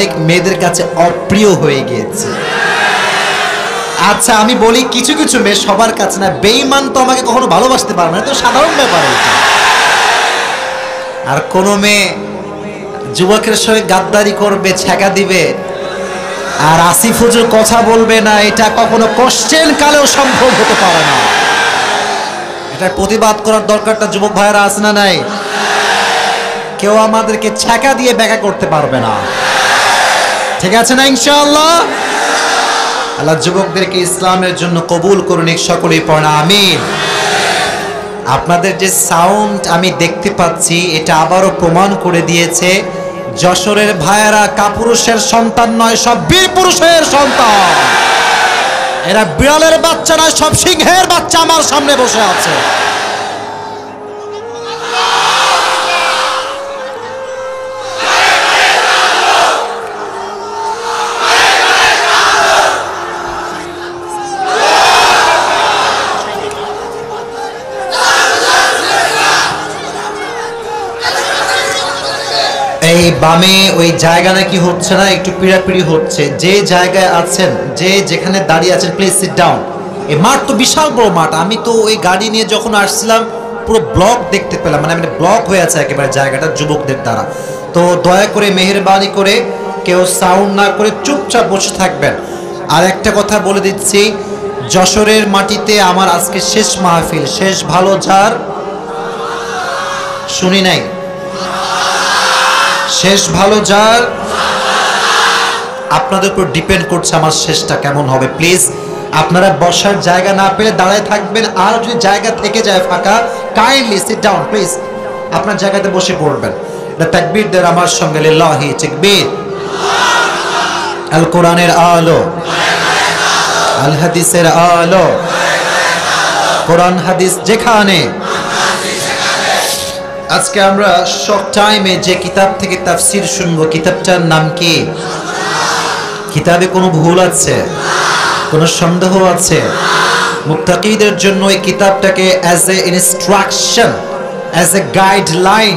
অনেক মেয়েদের কাছে অপ্রিয় হয়ে গিয়েছে। আচ্ছা আমি বলি, কিছু কিছু মেয়ে, সবার কাছে না। বেঈমান তো আমাকে কখনো ভালোবাসতে পারবে না, তো সাধারণ ব্যাপার এটা। আর কোনো মেয়ে যুবকের সঙ্গে গাদ্দারি করবে, ছ্যাঁকা দিবে, আর আসিফ হুজুর কথা বলবে না, এটা কখনো কোশ্চেন কালেও সম্ভব হতে পারে না। এটার প্রতিবাদ করার দরকারটা যুবক ভাইয়েরা আছে না নাই? কেউ আমাদেরকে ছ্যাঁকা দিয়ে ব্যাখ্যা করতে পারবে না, ঠিক আছে না ইনশাআল্লাহ? আল্লাহ যুবকদেরকে ইসলামের জন্য কবুল করুন, সকলেই পড়েন আমিন। আপনাদের যে সাউন্ড আমি দেখতে পাচ্ছি, এটা আবারও প্রমাণ করে দিয়েছে যশোরের ভাইয়েরা কাপুরুষের সন্তান নয়, সব বীর পুরুষের সন্তান। এরা বিড়ালের বাচ্চা নয়, সব সিংহের বাচ্চা আমার সামনে বসে আছে। এই বামে ওই জায়গা নাকি হচ্ছে না, একটু পিড়াপিড়ি হচ্ছে। যে জায়গায় আছেন, যে যেখানে দাঁড়িয়ে আছেন, প্লিজ সিট ডাউন। এই মাঠ তো বিশাল বড় মাঠ। আমি তো ওই গাড়ি নিয়ে যখন আসছিলাম পুরো ব্লক দেখতে পেলাম, মানে ব্লক হয়ে আছে একেবারে জায়গাটা যুবকদের দ্বারা। তো দয়া করে মেহেরবানি করে কেউ সাউন্ড না করে চুপচাপ বসে থাকবেন। আর একটা কথা বলে দিচ্ছি, যশোরের মাটিতে আমার আজকে শেষ মাহফিল। শেষ ভালো যার, শুনি নাই, শেষ ভালো যার। আপনাদের উপর ডিপেন্ড করছে আমার শেষটা কেমন হবে। প্লিজ আপনারা বসার জায়গা না পেলে দাঁড়ায় থাকবেন, আর যদি জায়গা থেকে যায় ফাঁকা, কাইন্ডলি সিট ডাউন প্লিজ, আপনার জায়গাতে বসে পড়বেন। তাকবীর দেন আমার সঙ্গে, লিল্লাহি তাকবীর। আল কোরআনের আলো, আল হাদিসের আলো, কোরআন হাদিস যেখানে। আজকে আমরা শর্ট টাইমে যে কিতাব থেকে তাফসীর শুনবো, কিতাবটার নাম কি? কিতাবে কোনো ভুল আছে? কোনো সন্দেহ আছে? মুত্তাকিদের জন্য এই কিতাবটাকে as a instruction, as a guideline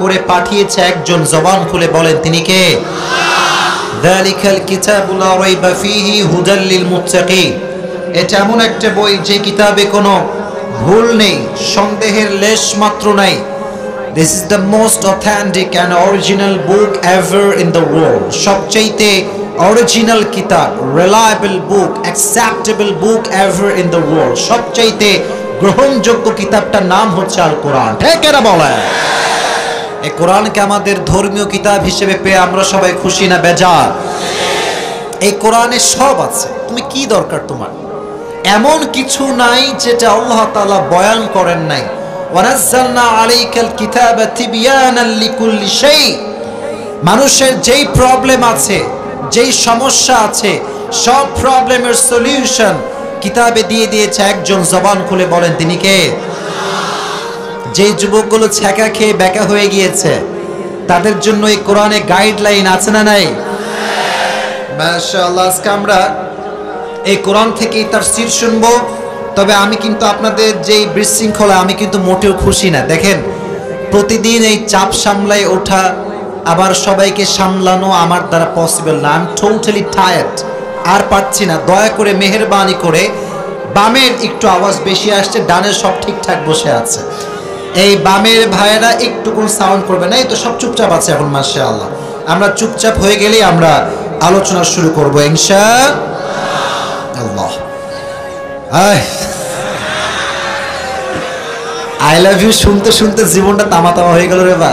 করে পাঠিয়েছে একজন। জবান খুলে বলেন তিনি কে? যালিকাল কিতাবু লা রাইবা ফীহি হুদাল লিল মুত্তাকিন। এটা এমন একটা বই যে কিতাবে কোনো ভুল নেই, সন্দেহের লেশ মাত্র নাই। This is the most authentic and original book ever in the world. সবচেয়ে অরিজিনাল কিতাব, reliable book, acceptable book ever in the world. সবচেয়ে গ্রহণযোগ্য কিতাবটার নাম হচ্ছে আল কোরআন। ঠিক এরা বলে, এই কোরআনকে আমাদের ধর্মীয় কিতাব হিসেবে পেয়ে আমরা সবাই খুশি না বেজার? এই কোরআনে সব আছে, তুমি কি দরকার তোমার? এমন কিছু নাই যেটা আল্লাহ তাআলা বয়ান করেন নাই। ওয়ানাজ্জালনা আলাইকাল কিতাবা তিবয়ানাল লিকুল্লি শাই। মানুষের যেই প্রবলেম আছে, যেই সমস্যা আছে, সব প্রবলেমের সলিউশন কিতাবে দিয়ে দিয়েছে একজন। জবান খুলে বলেন তিনি কে? যেই যুবকগুলো ছ্যাঁকা খেয়ে বেকা হয়ে গিয়েছে, তাদের জন্য এই কোরআনে গাইডলাইন আছে না নাই? মাশাআল্লাহ। আজকে আমরা এই কোরআন থেকেই তাফসীর শুনবো। তবে আমি কিন্তু আপনাদের যেই বিশৃঙ্খলা, আমি কিন্তু মোটেও খুশি না। দেখেন, প্রতিদিন এই চাপ সামলাই ওঠা, আবার সবাইকে সামলানো আমার দ্বারা পসিবল না। আই এম টোটালি টায়ার্ড, আর পারছি না। দয়া করে মেহেরবানি করে, বামের একটু আওয়াজ বেশি আসছে, ডানের সব ঠিকঠাক বসে আছে। এই বামের ভাইয়েরা একটু কোন সাউন্ড করবে না। এই তো সব চুপচাপ আছে এখন, মাশাআল্লাহ। আমরা চুপচাপ হয়ে গেলেই আমরা আলোচনা শুরু করবো ইনশাআল্লাহ। আই লাভ ইউ শুনতে শুনতে জীবনটা তামা তামা হয়ে গেল রে বা।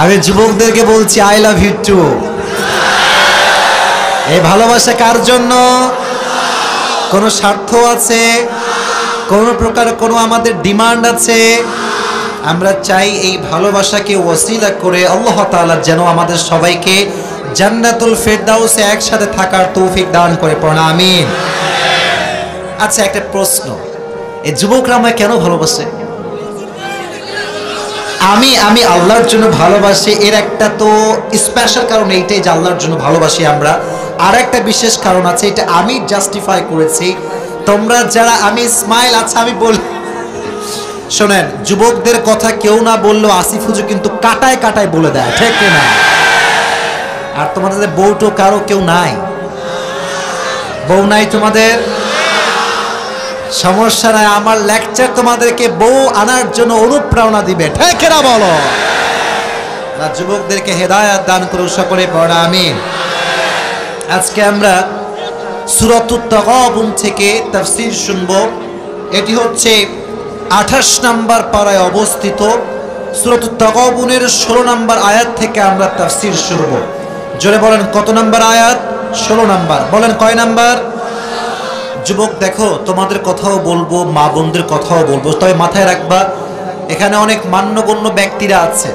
আমি যুবকদেরকে বলছি আই লাভ ইউ টু। এই ভালোবাসা কার জন্য? কোনো স্বার্থ আছে? কোনো প্রকার কোনো আমাদের ডিমান্ড আছে? আমরা চাই এই ভালোবাসাকে ওসিলা করে আল্লাহ তাআলা যেন আমাদের সবাইকে জান্নাতুল ফেরদাউসে একসাথে থাকার তৌফিক দান করে। পড়া আমিন। আচ্ছা, একটা প্রশ্ন, এই যুবকরা আমায় কেন ভালোবাসে? আমি আল্লাহর জন্য ভালোবাসি, এর একটা তো স্পেশাল কারণ এইটাই যে আল্লাহর জন্য ভালোবাসি আমরা। আর একটা বিশেষ কারণ আছে, এটা আমি জাস্টিফাই করেছি। তোমরা যারা, আমি স্মাইল, আচ্ছা আমি বল, শোনেন, যুবকদের কথা কেউ না বললেও আসিফ হুজুর কিন্তু কাটায় কাটায় বলে দেয়, ঠিক না? আর তোমাদের বউটো কারো কেউ নাই? বউ নাই তোমাদের? সমস্যা নাই, আমার লেকচার তোমাদেরকে বউ আনার জন্য অনুপ্রেরণা দিবে, ঠিক না বলো? না, যুবকদেরকে হেদায়েত দান করুন সকলে পড়া আমিন। আজকে আমরা সূরাতুত তাগাবুন থেকে তাফসীর শুনব। এটি হচ্ছে 28 নম্বর পারায় অবস্থিত সূরাতুত তাগাবুনের 16 নম্বর আয়াত থেকে আমরা তাফসীর শুনব। জোরে বলেন কত নম্বর আয়াত? 16 নম্বর। বলেন কয় নম্বর? যুবক দেখো, তোমাদের কথাও বলবো, মা বোনদের কথাও বলবো, তবে মাথায় রাখবা এখানে অনেক মান্যগণ্য ব্যক্তিরা আছে।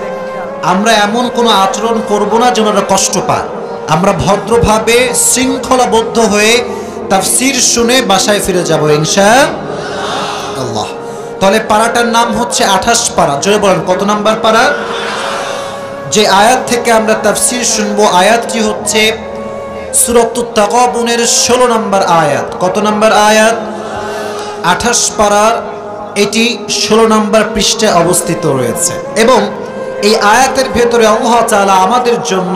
আমরা এমন কোনো আচরণ করব না যেন ওরা কষ্ট পায়। আমরা ভদ্রভাবে শৃঙ্খলাবদ্ধ হয়ে তাফসীর শুনে বাসায় ফিরে যাব ইনশাআল্লাহ। তাহলে পারাটার নাম হচ্ছে 28 পারা। জোরে বলেন কত নাম্বার পারা? যে আয়াত থেকে আমরা তাফসীর শুনবো আয়াতটি হচ্ছে সূরাতুত তাগাবুনের 16 নম্বর আয়াত। কত নম্বর আয়াত? 28 পারার এটি 16 নম্বর পৃষ্ঠায় অবস্থিত রয়েছে। এবং এই আয়াতের ভেতরে আল্লাহ তাআলা আমাদের জন্য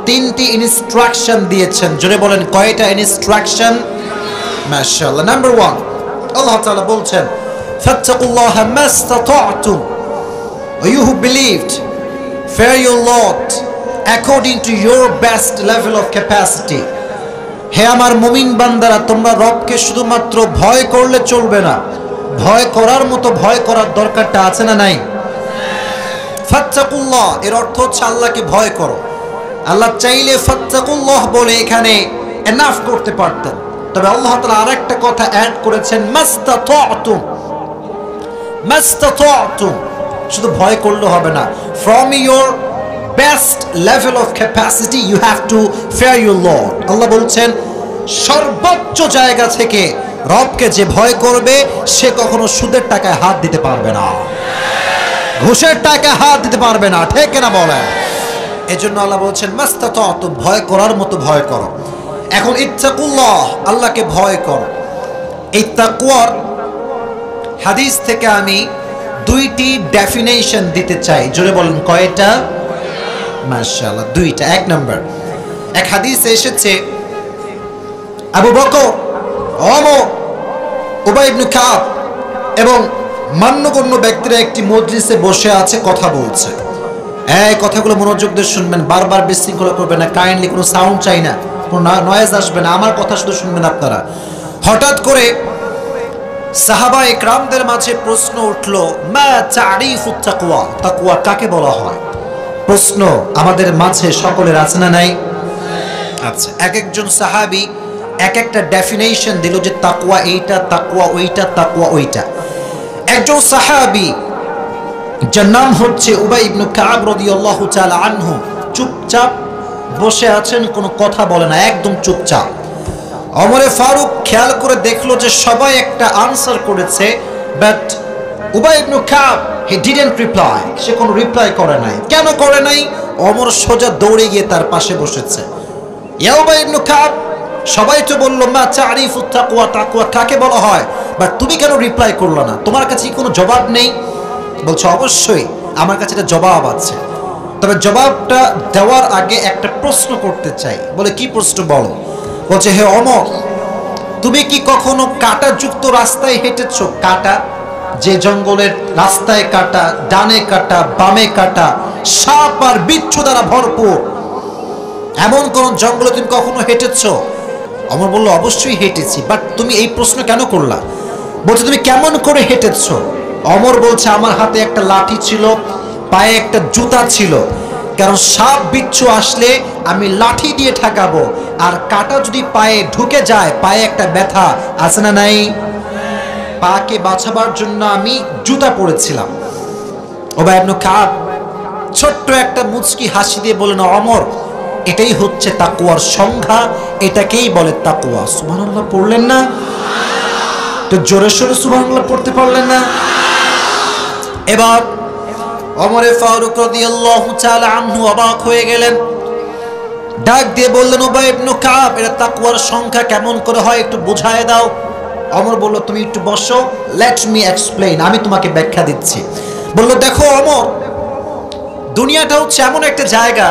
3টি ইনস্ট্রাকশন দিয়েছেন। জোরে বলেন কয়টা ইনস্ট্রাকশন? মাশাআল্লাহ। নাম্বার 1, আল্লাহ তাআলা বলছেন ফাত্তাকুল্লাহা মাস্তাতা'তুম ওয়া you who believed fear your Lord according to your best level of capacity. হে আমার মুমিন বান্দারা, তোমরা রবকে শুধুমাত্র ভয় করলে চলবে না, ভয় করার মতো ভয় করার দরকারটা আছে না নাই? ফাত্তাকুল্লাহ এর অর্থ হচ্ছে আল্লাহকে ভয় করো। আল্লাহ চাইলে ফাত্তাকুল্লাহ বলে এখানে এনাফ করতে পারতেন, তবে আল্লাহ তাআলা আরেকটা কথা অ্যাড করেছেন মাস্তাতা'তুম। মাস্তাতা'তুম শুধু ভয় করলে হবে না, from your best level of capacity you have to fear your Lord. আল্লাহ বলছেন সর্বোচ্চ জায়গা থেকে রবকে যে ভয় করবে সে কখনো সুদের টাকায় হাত দিতে পারবে না, ঘুষের টাকায় হাত দিতে পারবে না, ঠিক না বলেন? এজন্য আল্লাহ বলছেন মাস্তাতা'তুম, ভয় করার মতো ভয় করো। এখন ইত্তাকুল্লাহ, আল্লাহকে ভয় করো। এই তাকওয়ার হাদিস থেকে আমি 2টি ডেফিনেশন দিতে চাই। জোরে বলেন কয়টা? মাশাআল্লাহ, 2টা। 1 নাম্বার, এক হাদিসে এসেছে আবু বকর, ওমর, উবাই ইবনে কাব এবং মান্যগণ্য ব্যক্তিরা একটি মজলিসে বসে আছে, কথা বলছে। এই কথাগুলো মনোযোগ দিয়ে শুনবেন, বারবার বিশৃঙ্খলা করবেন না, কাইন্ডলি কোনো সাউন্ড চাই না, কোনো নয়েজ আসবে না, আমার কথা শুধু শুনবেন আপনারা। হঠাৎ করে সাহাবা ইকরামদের মাঝে প্রশ্ন উঠলো, মা তারিফুত তাকওয়া, তাকওয়া কাকে বলা হয়? প্রশ্ন আমাদের মাঝে সকলের আছে না নাই? আচ্ছা, এক একজন সাহাবী এক একটা ডেফিনেশন দিল যে তাকওয়া এইটা, তাকওয়া ওইটা, তাকওয়া ওইটা। একজন সাহাবী যার নাম হচ্ছে উবাই ইবনে কাব রাদিয়াল্লাহু তাআলা আনহু, চুপচাপ বসে আছেন, কোনো কথা বলে না, একদম চুপচাপ। ওমরে ফারুক খেয়াল করে দেখলো যে সবাই একটা আনসার করেছে, but Ubai ibn Kab he didn't reply, সে কোনো রিপ্লাই করে নাই। কেন করে নাই? ওমর সোজা দৌড়ে গিয়ে তার পাশে বসেছে। ইয়া উবাই ইবনে কাব, সবাই তো বলল মা তারিফুত তাকওয়া, তাকওয়া কাকে বলা হয়, বাট তুমি কেন রিপ্লাই করলো না? তোমার কাছে কোনো জবাব নেই? বলছে অবশ্যই আমার কাছে একটা জবাব আছে, তবে জবাবটা দেওয়ার আগে একটা প্রশ্ন করতে চাই। বলে কি প্রশ্ন? বলো। বলছে হে ওমর, তুমি কি কখনো কাঁটাযুক্ত রাস্তায় হেঁটেছো? কাঁটা, যে জঙ্গলের রাস্তায় কাঁটা, ডানে কাঁটা, বামে কাঁটা, সাপ আর বিচ্ছু দ্বারা ভরপুর, এমন কোন জঙ্গলে তুমি কখনো হেঁটেছো? ওমর বলল অবশ্যই হেঁটেছি, বাট তুমি এই প্রশ্ন কেন করলা? বলছে তুমি কেমন করে হেঁটেছো? ওমর বলছে আমার হাতে একটা লাঠি ছিল, পায়ে একটা জুতা ছিল, কারণ সাপ বিচ্ছু আসলে আমি লাঠি দিয়ে ঠেকাবো, আর কাঁটা যদি পায়ে ঢুকে যায় পায়ে একটা ব্যথা আছে না নাই? পাকে বাঁচাবার জন্য আমি জুতা পরেছিলাম। উবাই ইবনে কাব ছোট্ট একটা মুচকি হাসি দিয়ে বললেন, ওমর এটাই হচ্ছে তাকওয়ার সংজ্ঞা, এটাকেই বলে তাকওয়া। সুবহানাল্লাহ পড়লেন না? তো জোরে সোরে সুবহানাল্লাহ পড়তে পারলেন না? এবার ওমরে ফারুক রাদিয়াল্লাহু তাআলা আনহু অবাক হয়ে গেলেন, ডাক দিয়ে বললেন উবাই ইবনে কাব, এটা তাকওয়ার সংখ্যা কেমন করে হয় একটু বুঝায় দাও। ওমর বলল তুমি একটু বসো, লেট মি এক্সপ্লেইন, আমি তোমাকে ব্যাখ্যা দিচ্ছি। বলল দেখো ওমর, দুনিয়াটা হচ্ছে এমন একটা জায়গা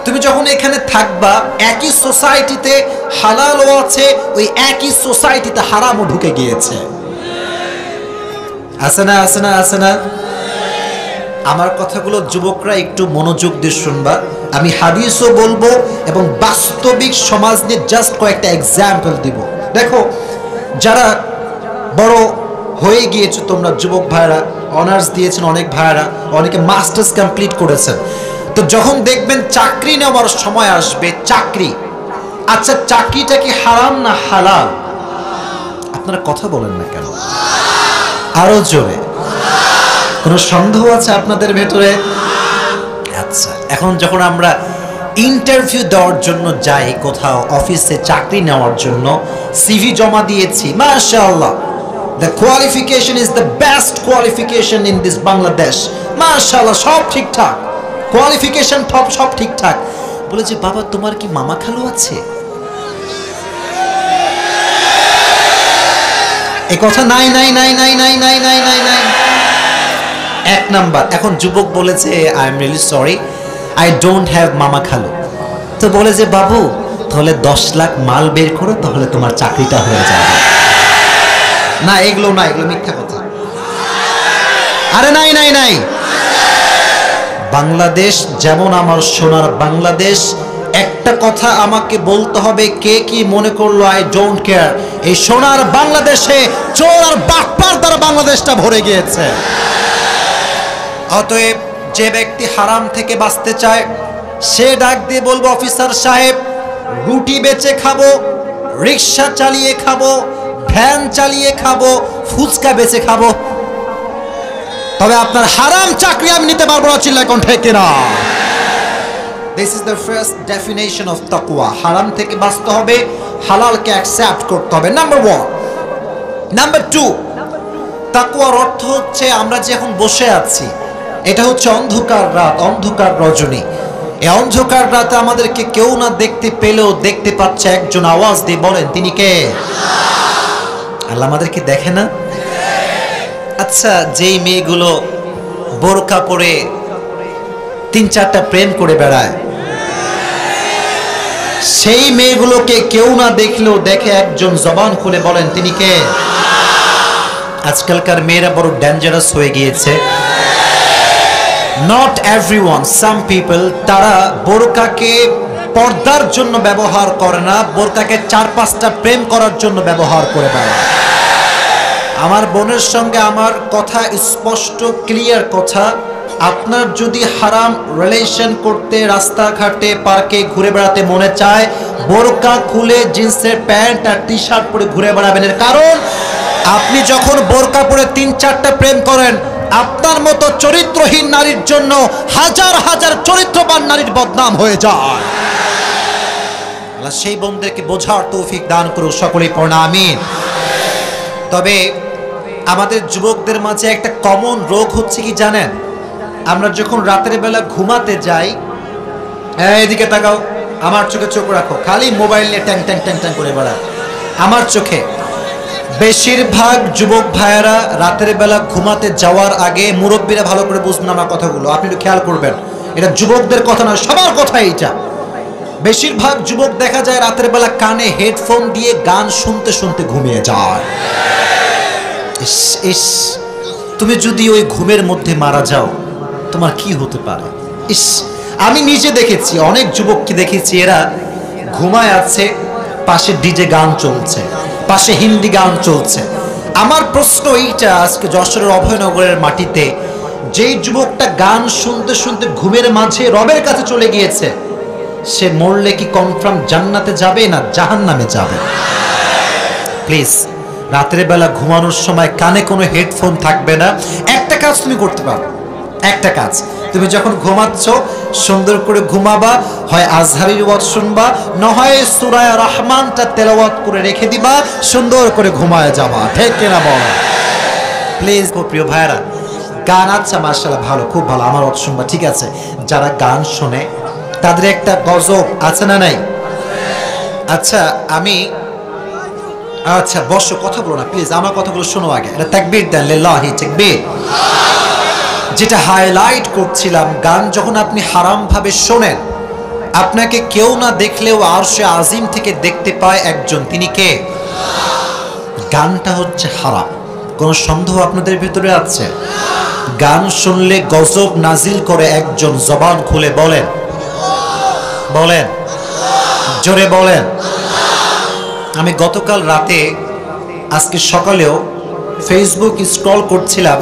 তুমি যখন এখানে থাকবা, একই সোসাইটিতে হালালও আছে, ওই একই সোসাইটিতে হারামও ঢুকে গিয়েছে। আছে না, আছে না, আছে না? আমার কথাগুলো যুবকরা একটু মনোযোগ দিয়ে শুনবা। আমি হাদিসও বলবো এবং বাস্তবিক সমাজ নিয়ে জাস্ট কয়েকটা এক্সাম্পল দিব। দেখো, যারা বড় হয়ে গিয়েছো তোমরা যুবক ভাইরা, অনার্স দিয়েছেন অনেক ভাইরা, অনেকে মাস্টার্স কমপ্লিট করেছেন, তো যখন দেখবেন চাকরি নেওয়ার সময় আসবে, চাকরি, আচ্ছা চাকরিটা কি হারাম না হালাল? আপনারা কথা বলেন না কেন? আরো জোরে। কোনো সন্দেহ আছে আপনাদের ভেতরে? আচ্ছা, এখন যখন আমরা ইন্টারভিউ দেওয়ার জন্য যাই কোথাও, অফিসে চাকরি নেওয়ার জন্য সিভি জমা দিয়েছি, মাশাআল্লাহ, the qualification is the best qualification in this Bangladesh, মাশাআল্লাহ, সব ঠিকঠাক, কোয়ালিফিকেশন টপ, সব ঠিকঠাক। বলে যে বাবা তোমার কি মামা খালু আছে? এই কথা নাই নাই নাই নাই নাই নাই নাই নাই নাই। এক নাম্বার। এখন যুবক বলেছে I am really sorry, I don't have মামা খালু। তো বলে যে বাবু তাহলে 10 লাখ মাল বের করো, তাহলে তোমার চাকরিটা হয়ে যাবে। না, এগুলো না, এগুলো মিথ্যা কথা। আরে নাই নাই নাই। বাংলাদেশ যেমন আমার সোনার বাংলাদেশ, একটা কথা আমাকে বলতে হবে, কে কি মনে করলো আই ডোন্ট কেয়ার, এই সোনার বাংলাদেশে চোর আর বাটপার দ্বারা বাংলাদেশটা ভরে গিয়েছে। অতএব যে ব্যক্তি হারাম থেকে বাঁচতে চায় সে ডাক দিয়ে বলবো, অফিসার সাহেব রুটি বেচে খাবো, রিক্সা চালিয়ে খাবো, ভ্যান চালিয়ে খাবো, ফুচকা বেচে খাবো, তবে আপনার হারাম চাকরি আমি নিতে পারবো না। চিল্লায় কোন ঠিক কিনা? This is the first definition of taqwa. হারাম থেকে বাঁচতে হবে, হালালকে অ্যাকসেপ্ট করতে হবে, নাম্বার 1। নাম্বার 2, তাকওয়ার অর্থ হচ্ছে আমরা যে এখন বসে আছি, এটা হচ্ছে অন্ধকার রাত, অন্ধকার রজনী। এই অন্ধকার রাতে আমাদেরকে কেউ না দেখতে পেলেও দেখতে পাচ্ছে একজন, আওয়াজ দিয়ে বলেন তিনি কে? আল্লাহ আমাদেরকে দেখে না? আচ্ছা, যেই মেয়েগুলো বোরকা পরে 3-4টা প্রেম করে বেড়ায়, সেই মেয়েগুলোকে কেউ না দেখলেও দেখে একজন, জবান খুলে বলেন তিনি কে? আজকালকার মেয়েরা বড় ডেঞ্জারাস হয়ে গিয়েছে। নট এভরিওয়ান, সাম পিপল, তারা বোরকাকে পর্দার জন্য ব্যবহার করে না, বোরকাকে 4-5টা প্রেম করার জন্য ব্যবহার করে বেড়ায়। আমার বোনের সঙ্গে আমার কথা স্পষ্ট, ক্লিয়ার কথা, আপনার যদি হারাম রিলেশন করতে রাস্তাঘাটে পার্কে ঘুরে বেড়াতে মনে চায়, বোরকা খুলে জিন্সের প্যান্ট আর টি শার্ট পরে ঘুরে বেড়াবেন। এর কারণ আপনি যখন বোরকা পরে 3-4টা প্রেম করেন, আপনার মতো চরিত্রহীন নারীর জন্য হাজার হাজার চরিত্রবান নারীর বদনাম হয়ে যায়। আল্লাহ সেই বোনদেরকে বোঝার তৌফিক দান করুক, সকলেই পড়না আমিন। তবে আমাদের যুবকদের মাঝে একটা কমন রোগ হচ্ছে কি জানেন? আমরা যখন রাতের বেলা ঘুমাতে যাই, এদিকে তাকাও, আমার চোখে চোখ রাখো, খালি মোবাইল নিয়ে ট্যাং ট্যাং ট্যাং ট্যাং করে বেড়ায় আমার চোখে। বেশিরভাগ যুবক ভাইয়েরা রাতের বেলা ঘুমাতে যাওয়ার আগে, মুরব্বীরা ভালো করে বুঝবেন আমার কথাগুলো, আপনি একটু খেয়াল করবেন, এটা যুবকদের কথা না, সবার কথা এইটা। বেশিরভাগ যুবক দেখা যায় রাতের বেলা কানে হেডফোন দিয়ে গান শুনতে শুনতে ঘুমিয়ে যায়। ইস ইস, তুমি যদি ওই ঘুমের মধ্যে মারা যাও তোমার কি হতে পারে? ইস, আমি নিজে দেখেছি, অনেক যুবককে দেখেছি, এরা ঘুমায় আছে, পাশে ডিজে গান চলছে, পাশে হিন্দি গান চলছে। আমার প্রশ্ন এইটা, আজকে যশোরের অভয়নগরের মাটিতে যেই যুবকটা গান শুনতে শুনতে ঘুমের মাঝে রবের কাছে চলে গিয়েছে, সে মরলে কি কনফার্ম জান্নাতে যাবে না জাহান্নামে যাবে? প্লিজ, রাতের বেলা ঘুমানোর সময় কানে কোনো হেডফোন থাকবে না। একটা কাজ তুমি করতে পারো, একটা কাজ, তুমি যখন ঘুমাচ্ছ সুন্দর করে ঘুমাবা, হয় আজহারির ওয়াজ শুনবা, না হয় সূরা রহমানটা তেলাওয়াত করে রেখে দিবা, সুন্দর করে ঘুমায় যাবা, ঠিক কিনা বল? প্লিজ প্রিয় ভাইরা, গান আচ্ছা মাশাআল্লাহ ভালো, খুব ভালো, আমার ওয়াজ শুনবা, ঠিক আছে। যারা গান শোনে তাদের একটা গজব আছে না নাই? আচ্ছা আমি, আচ্ছা বসো, কথা বলো না প্লিজ, আমার কথাগুলো শোনো আগে। এটা তাকবীর দেন, লিল্লাহি তাকবীর। যেটা হাইলাইট করছিলাম, গান যখন আপনি হারাম ভাবে শোনেন, আপনাকে কেউ না দেখলেও আরশে আজিম থেকে দেখতে পায় একজন, তিনি কে? গানটা হচ্ছে হারাম, কোন সন্দেহ আপনাদের ভিতরে আছে? গান শুনলে গজব নাজিল করে একজন, জবান খুলে বলেন, বলেন, জোরে বলেন। আমি গতকাল রাতে, আজকে সকালেও ফেসবুক স্ক্রল করছিলাম,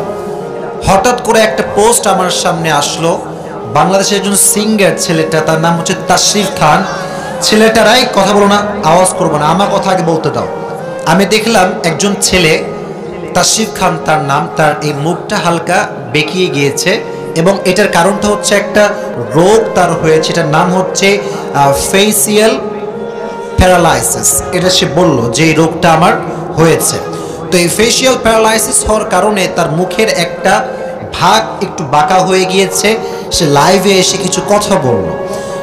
হঠাৎ করে একটা পোস্ট আমার সামনে আসলো। বাংলাদেশের একজন সিঙ্গার ছেলেটা, তার নাম হচ্ছে তাশরিফ খান। ছেলেটারাই, কথা বলো না, আওয়াজ করবো না, আমার কথা আগে বলতে দাও। আমি দেখলাম একজন ছেলে, তাশরিফ খান তার নাম, তার এই মুখটা হালকা বেঁকিয়ে গিয়েছে এবং এটার কারণটা হচ্ছে একটা রোগ তার হয়েছে, এটার নাম হচ্ছে ফেসিয়াল প্যারালাইসিস। এটা সে বলল যে এই রোগটা আমার হয়েছে। তো এই ফেসিয়াল প্যারালাইসিস হওয়ার কারণে তার মুখের একটা ভাগ একটু বাঁকা হয়ে গিয়েছে। সে লাইভে এসে কিছু কথা বলল।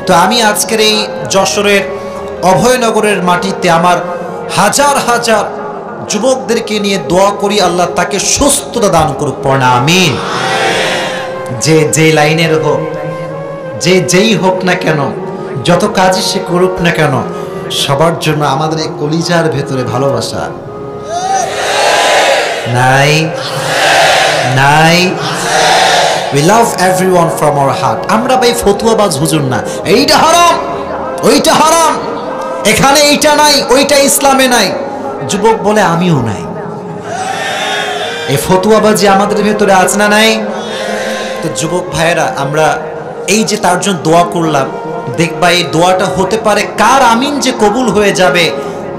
তো আমি আজকের এই যশোরের অভয়নগরের মাটিতে আমার হাজার হাজার যুবকদেরকে নিয়ে দোয়া করি, আল্লাহ তাকে সুস্থতা দান করুক, পড়না আমিন। যে যে লাইনের হোক, যে যেই হোক না কেন, যত কাজই সে করুক না কেন, সবার জন্য আমাদের এই কলিজার ভেতরে ভালোবাসা নাই? নাই? We love everyone from our heart. আমরা ভাই ফতুয়াবাজ হুজুর না, এইটা হারাম, ওইটা হারাম, এখানে এইটা নাই, ওইটা ইসলামে নাই। যুবক বলে আমিও নাই। এই ফতুয়াবাজি আমাদের ভেতরে আছে না নাই? তো যুবক ভাইয়েরা, আমরা এই যে তার জন্য দোয়া করলাম, দেখবা এই দোয়াটা হতে পারে কার আমিন যে কবুল হয়ে যাবে,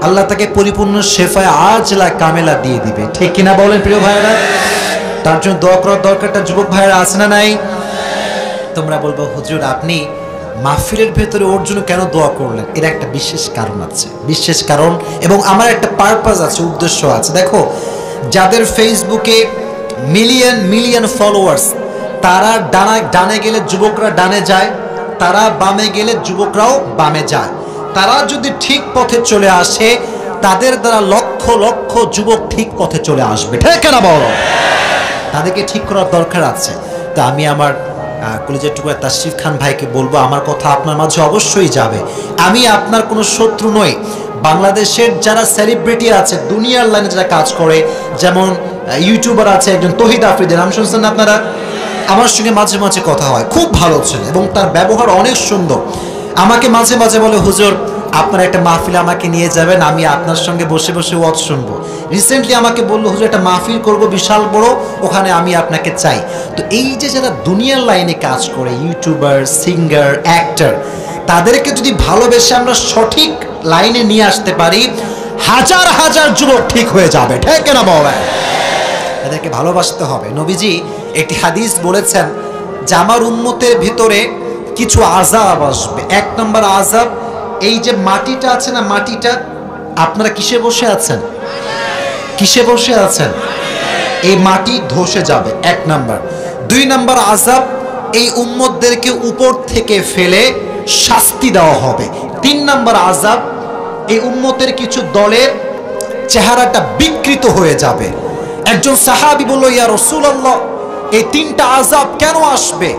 আল্লাহ তাকে পরিপূর্ণ শেফায়ে আজলা কামেলা দিয়ে দিবে। ঠিক কিনা বলেন প্রিয় ভাইয়েরা? তার জন্য দোয়া করার দরকারটা যুবক ভাইয়েরা আছে না নাই? তোমরা বলবো হুজুর আপনি মাহফিলের ভেতরে ওর জন্য কেন দোয়া করলেন? এর একটা বিশেষ কারণ আছে, বিশেষ কারণ, এবং আমার একটা পারপাস আছে, উদ্দেশ্য আছে। দেখো, যাদের ফেসবুকে মিলিয়ন মিলিয়ন ফলোয়ার্স, তারা ডানে গেলে যুবকরা ডানে যায়, তারা বামে গেলে যুবকরাও বামে যায়। তারা যদি ঠিক পথে চলে আসে, তাদের দ্বারা লক্ষ লক্ষ যুবক ঠিক পথে চলে আসবে। ঠিক কেনা বলো? তাদেরকে ঠিক করার দরকার আছে। তো আমি আমার কলেজের টুকরা তাশরিফ খান ভাইকে বলবো, আমার কথা আপনার মাঝে অবশ্যই যাবে। আমি আপনার কোনো শত্রু নই। বাংলাদেশের যারা সেলিব্রিটি আছে, দুনিয়ার লাইনে যারা কাজ করে, যেমন ইউটিউবার আছে একজন তহিদ আফ্রিদি, নাম শুনছেন আপনারা? আমার সঙ্গে মাঝে মাঝে কথা হয়, খুব ভালো ছেলে এবং তার ব্যবহার অনেক সুন্দর। আমাকে মাঝে মাঝে বলে, হুজুর আপনার একটা মাহফিলে আমাকে নিয়ে যাবেন, আমি আপনার সঙ্গে বসে বসে ওয়াজ শুনবো। রিসেন্টলি আমাকে বললো, হুজুর একটা মাহফিল করবো বিশাল বড়, ওখানে আমি আপনাকে চাই। তো এই যে যারা দুনিয়ার লাইনে কাজ করে, ইউটিউবার, সিঙ্গার, অ্যাক্টর, তাদেরকে যদি ভালোবেসে আমরা সঠিক লাইনে নিয়ে আসতে পারি, হাজার হাজার যুবক ঠিক হয়ে যাবে। ঠিক না বলেন? এদেরকে ভালোবাসতে হবে। নবীজি একটি হাদিস বলেছেন যে আমার উম্মতের ভিতরে কিছু আযাব আসবে। এক নম্বর আযাব, এই যে মাটিটা আছে না, মাটিটা, আপনারা কিসে বসে আছেন? কিসে বসে আছেন? এই মাটি ধসে যাবে, এক নাম্বার। দুই নাম্বার আযাব, এই উম্মতদেরকে উপর থেকে ফেলে শাস্তি দেওয়া হবে। তিন নাম্বার আযাব, এই উম্মতের কিছু দলের চেহারাটা বিকৃত হয়ে যাবে। একজন সাহাবী বলল, ইয়া রাসূলুল্লাহ, এই তিনটা আযাব কেন আসবে?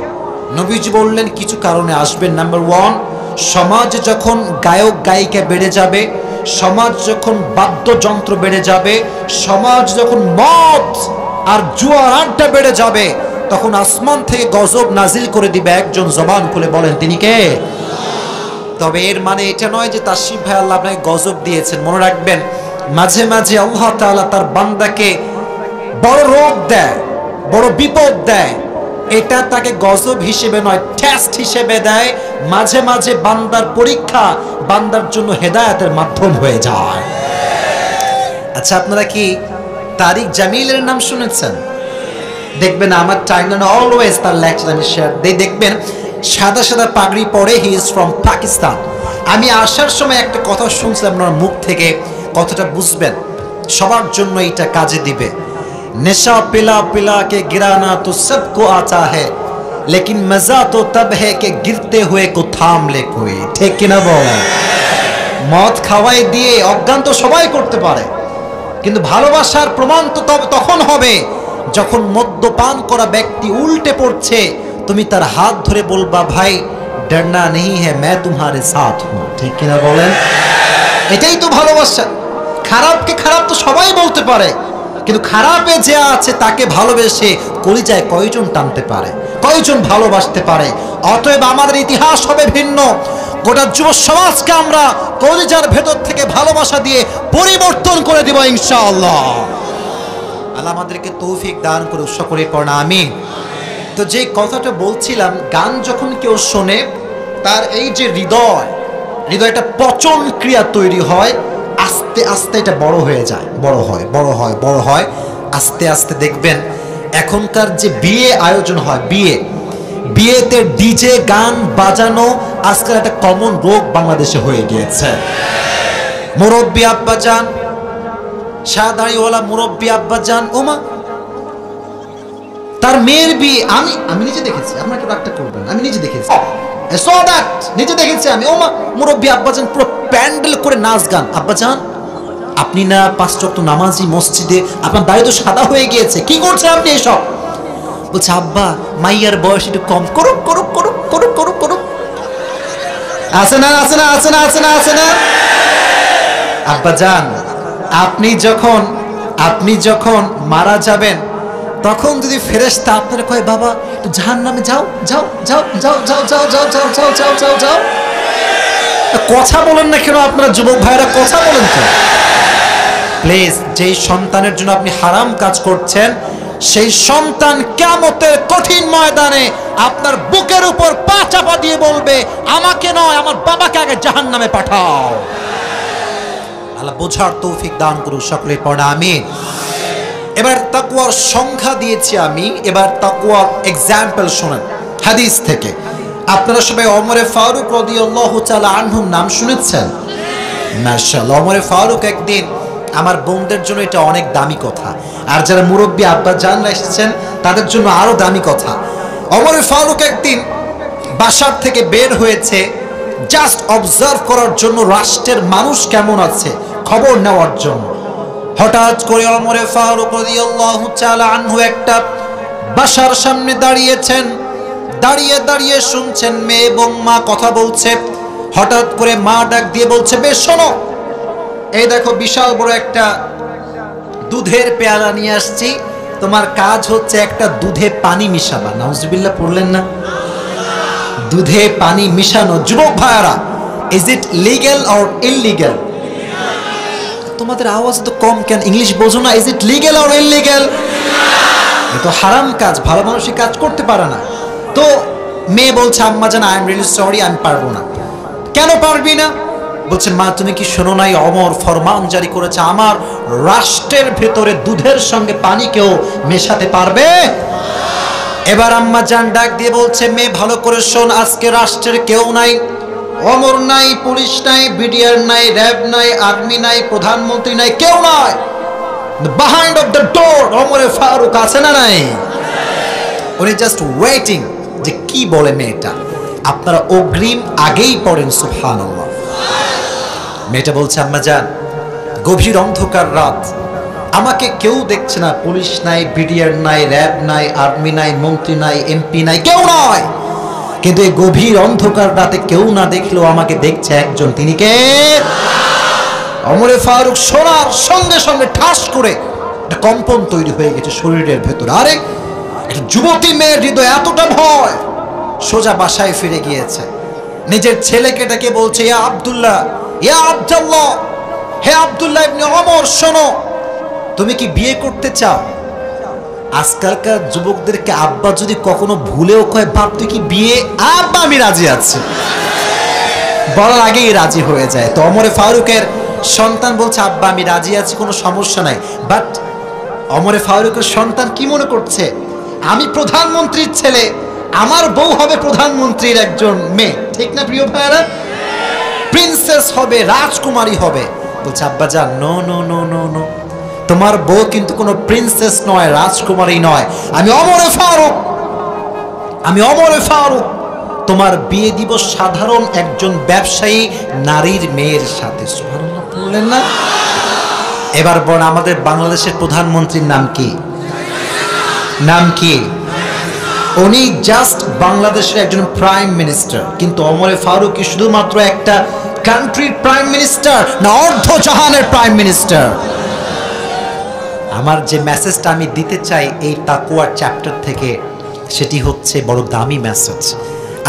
নবীজি বললেন কিছু কারণে আসবে। নাম্বার ওয়ান, সমাজ যখন গায়ক গায়িকা বেড়ে যাবে, সমাজ যখন বাদ্যযন্ত্র বেড়ে যাবে, সমাজ যখন মদ আর জুয়ার আড্ডা বেড়ে যাবে, তখন আসমান থেকে গজব নাজিল করে দিবে একজন। জবান খুলে বলেন তিনি কে? তবে এর মানে এটা নয় যে তাশরিফ ভাই আল্লাহ আপনাকে গজব দিয়েছেন। মনে রাখবেন, মাঝে মাঝে আল্লাহ তাআলা তার বান্দাকে বড় রোগ দেয়, বড় বিপদ দেয়। এটা তাকে গজব হিসেবে নয়, টেস্ট হিসেবে দেয়। মাঝে মাঝে বান্দার পরীক্ষা বান্দার জন্য হেদায়েতের মাধ্যম হয়ে যায়। আচ্ছা, আপনারা কি তারিক জামিলের নাম শুনেছেন? দেখবেন আমার টাইমলাইনে অলওয়েজ তার লেকচার আমি শেয়ার দিই। দেখবেন সাদা সাদা পাগড়ি পরে, হি ইজ ফ্রম পাকিস্তান। আমি আসার সময় একটা কথা শুনছিলাম আপনার মুখ থেকে, কথাটা বুঝবেন, সবার জন্য এটা কাজে দিবে। नशा पिला पिला के गिराना तो सबको आता है, लेकिन मजा तो तब है कि गिरते हुए को थाम ले कोई। ठीक किना বলেন? মদ খাওয়াই দিয়ে অজ্ঞান তো সবাই করতে পারে, কিন্তু ভালোবাসার প্রমাণ তো তখন হবে যখন মদ্যপান করা ব্যক্তি উল্টে পড়ছে, তুমি তার হাত ধরে বলবা, ভাই डरना नहीं है मैं तुम्हारे साथ हूं। ঠিক কিনা বলেন? এটাই তো ভালোবাসা। খারাপকে খারাপ তো সবাই বলতে পারে, কিন্তু খারাপে যে আছে তাকে ভালোবেসে কলিজায় কয়জন টানতে পারে, কয়জন ভালোবাসতে পারে? অতএব আমাদের ইতিহাস হবে ভিন্ন। গোটা যুব সমাজকে আমরা কলিজার ভেতর থেকে ভালোবাসা দিয়ে পরিবর্তন করে দেব ইনশাআল্লাহ। আল্লাহ আমাদেরকে তৌফিক দান করুক, সকলে পড়া আমিন। তো যে কথাটা বলছিলাম, গান যখন কেউ শোনে তার এই যে হৃদয়টা পচন ক্রিয়া তৈরি হয়, আস্তে আস্তে এটা বড় হয়ে যায়, বড় হয় আস্তে আস্তে। দেখবেন এখনকার যে বিয়ে আয়োজন হয়, বিয়েতে ডিজে গান বাজানো আজকাল একটা কমন রোগ বাংলাদেশে হয়ে গিয়েছে। মুরব্বী আব্বাজান, শাহদাড়িওয়ালা মুরব্বী আব্বাজান, ওমা তার মেয়ের বিয়ে আমি নিজে দেখেছি, আপনারা কেউ একটা করবেন, আমি নিজে দেখেছি, নিজে দেখেছি আমি। ওমা মুরব্বী আব্বাজান পুরো প্যান্ডেল করে নাচ গান। আব্বাজান আপনি না 5 ওয়াক্ত নামাজি, মসজিদে আপনার দাড়ি তো সাদা হয়ে গিয়েছে, কি করছেন আপনি এসব? বলছে আব্বা মাইয়ার বয়স একটু কম, করুক। আছে না আব্বাজান, আপনি যখন মারা যাবেন তখন যদি ফেরেশতা আপনারা কয় বাবা একটু জাহান্নামে যাও, কথা বলেন না কেন আপনারা যুবক ভাইরা? কথা বলেন তো প্লিজ। যেই সন্তানের জন্য আপনি হারাম কাজ করছেন, সেই সন্তান কিয়ামতের কঠিন ময়দানে আপনার বুকের উপর পা চাপা দিয়ে বলবে আমাকে নয় আমার বাবাকে আগে জাহান্নামে পাঠাও। আল্লাহ বোঝার তৌফিক দান করুক, সকলে পড়া আমিন। এবার তাকওয়ার সংখ্যা দিয়েছি আমি, এবার তাকওয়ার এক্সাম্পল শুনেন হাদিস থেকে। আপনারা সবাই ওমরে ফারুক রাদিয়াল্লাহু তাআলা আনহুর নাম শুনেছেন? মাশাআল্লাহ। ওমরে ফারুক একদিন, আমার বোনদের জন্য এটা অনেক দামি কথা, আর যারা মুরব্বী আব্বা জানরা এসেছেন তাদের জন্য আরো দামি কথা। ওমরে ফারুক একদিন বাসার থেকে বের হয়েছে জাস্ট অবজার্ভ করার জন্য, রাষ্ট্রের মানুষ কেমন আছে খবর নেওয়ার জন্য। হঠাৎ করে ওমরে ফারুক রাদিয়াল্লাহু তাআলা আনহু একটা বাসার সামনে দাঁড়িয়েছেন, দাঁড়িয়ে শুনছেন মেয়ে এবং মা কথা বলছে। হঠাৎ করে মা ডাক দিয়ে বলছে বেশ শোনো, এই দেখো বিশাল বড় একটা দুধের পেয়ালা নিয়ে আসছি, তোমার কাজ হচ্ছে একটা দুধে পানি মিশাবা। নাউজুবিল্লাহ পড়লেন না? দুধে পানি মিশানো। যুবক ভাইয়ারা, is it legal or illegal? তোমাদের আওয়াজ তো কম কেন? ইংলিশ বোঝো না? Is it legal or illegal? এটা হারাম কাজ, ভালো মানুষই কাজ করতে পারে না। তো মেয়ে বলছে আম্মা জান আই এম রিয়েলি সরি, আমি পারবো না। কেন পারবি না? বলছে মা তুমি কি শোনো নাই ওমর ফরমান জারি করেছে আমার রাষ্ট্রের ভেতরে দুধের সঙ্গে পানি কেউ মেশাতে পারবে? এবার আম্মা জান ডাক দিয়ে বলছে মেয়ে ভালো করে শোন, আজকে রাষ্ট্রের কেউ নাই, ওমর নাই, পুলিশ নাই, বিডিআর নাই, র্যাব নাই, আর্মি নাই, প্রধানমন্ত্রী নাই, কেউ নাই। বিহাইন্ড অফ দ্য ডোর ওমরে ফারুক আছে না নাই? উনি জাস্ট ওয়েটিং যে কি বলে মেয়েটা। আপনারা অগ্রিম আগেই পড়েন সুবহানাল্লাহ। মেয়েটা বলছে আম্মা জান গভীর অন্ধকার রাত, আমাকে কেউ দেখছে না, পুলিশ নাই, বিডিআর নাই, র্যাব নাই, আর্মি নাই, মন্ত্রী নাই, এমপি নাই, কেউ নয়, কিন্তু এই গভীর অন্ধকার রাতে কেউ না দেখলেও আমাকে দেখছে একজন, তিনি কে? ওমরে ফারুক শোনার সঙ্গে সঙ্গে ঠাস করে একটা কম্পন তৈরি হয়ে গেছে শরীরের ভেতর। আরে একটা যুবতী মেয়ের হৃদয় এতটা ভয়, সোজা বাসায় ফিরে গিয়েছে। নিজের ছেলেকে ডেকে বলছে ইয়া আব্দুল্লাহ, ইয়া আব্দুল্লাহ, হে আব্দুল্লাহ ইবনে ওমর শোনো, তুমি কি বিয়ে করতে চাও? আজকালকার যুবকদেরকে আব্বা যদি কখনো ভুলেও কয় বাপ তুই কি বিয়ে, আব্বা আমি রাজি আছি বলার আগেই রাজি হয়ে যায়। তো ওমরে ফারুকের সন্তান বলছে আব্বা আমি রাজি আছি, কোনো সমস্যা নাই। বাট ওমরে ফারুকের সন্তান কি মনে করছে, আমি প্রধানমন্ত্রীর ছেলে, আমার বউ হবে প্রধানমন্ত্রীর একজন মেয়ে, ঠিক না প্রিয় ভাইরা? প্রিন্সেস হবে, রাজকুমারী হবে। বলছে আব্বা জান no no no no no, তোমার বউ কিন্তু কোনো প্রিন্সেস নয়, রাজকুমারী নয়, আমি ওমরে ফারুক, তোমার বিয়ে দিব সাধারণ একজন ব্যবসায়ী নারীর মেয়ের সাথে। সুবহানাল্লাহ বললেন না? এবার বলেন আমাদের বাংলাদেশের প্রধানমন্ত্রীর নাম কি? নাম কি? উনি জাস্ট বাংলাদেশের একজন প্রাইম মিনিস্টার, কিন্তু ওমরে ফারুকী শুধুমাত্র একটা কান্ট্রির প্রাইম মিনিস্টার না, অর্ধ জাহানের প্রাইম মিনিস্টার। আমার যে মেসেজটা আমি দিতে চাই এই তাকওয়ার চ্যাপ্টার থেকে, সেটি হচ্ছে বড় দামি মেসেজ।